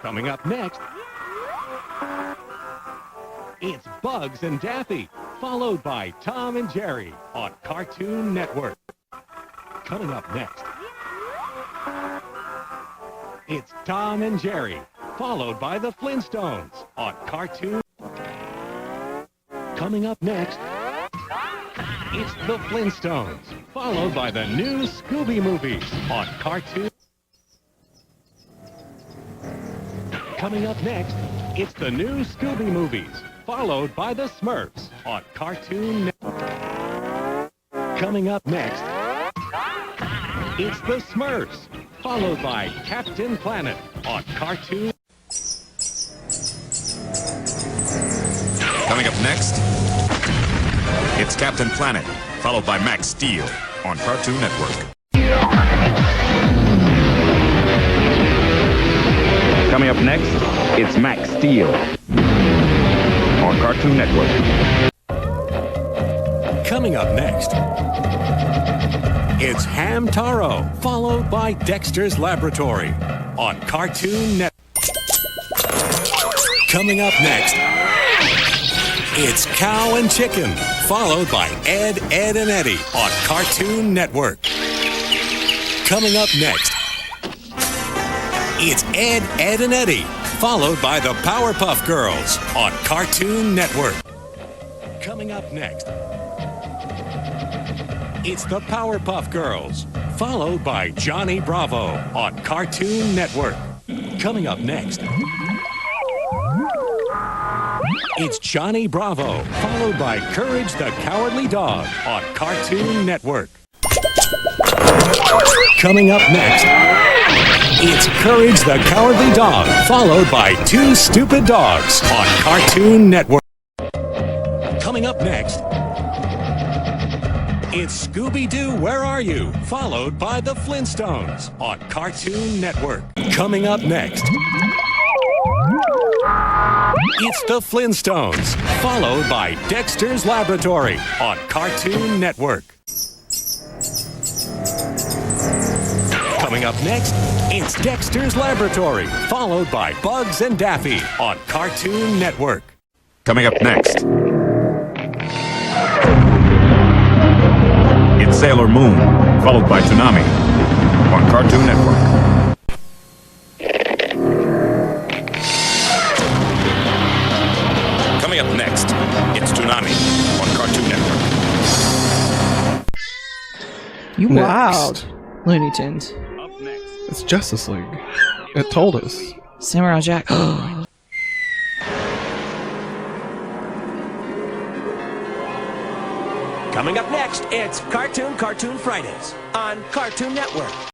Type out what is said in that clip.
Coming up next, it's Bugs and Daffy, followed by Tom and Jerry on Cartoon Network. Coming up next, it's Tom and Jerry, followed by the Flintstones on Cartoon. Coming up next, it's the Flintstones, followed by the new Scooby movies on Cartoon. Coming up next, it's the new Scooby movies, followed by the Smurfs on Cartoon Network. Coming up next, it's the Smurfs, followed by Captain Planet on Cartoon. Coming up next, it's Captain Planet, followed by Max Steel on Cartoon Network. Coming up next, it's Max Steel on Cartoon Network. Coming up next, it's Hamtaro, followed by Dexter's Laboratory on Cartoon Network. Coming up next, it's Cow and Chicken, followed by Ed, Ed and Eddie on Cartoon Network. Coming up next, it's Ed, Ed and Eddie, followed by the Powerpuff Girls on Cartoon Network. Coming up next, it's the Powerpuff Girls, followed by Johnny Bravo on Cartoon Network. Coming up next, it's Johnny Bravo, followed by Courage the Cowardly Dog on Cartoon Network. Coming up next, it's Courage the Cowardly Dog, followed by Two Stupid Dogs on Cartoon Network. Coming up next, it's Scooby-Doo, Where Are You?, followed by the Flintstones on Cartoon Network. Coming up next, it's the Flintstones, followed by Dexter's Laboratory on Cartoon Network. Coming up next, it's Dexter's Laboratory, followed by Bugs and Daffy on Cartoon Network. Coming up next, it's Sailor Moon, followed by Toonami on Cartoon Network. Coming up next, it's Toonami on Cartoon Network. You Next. wild, Looney Tunes. Up next, It's Justice League. It told us. Samurai Jack. Coming up next, it's Cartoon Fridays on Cartoon Network.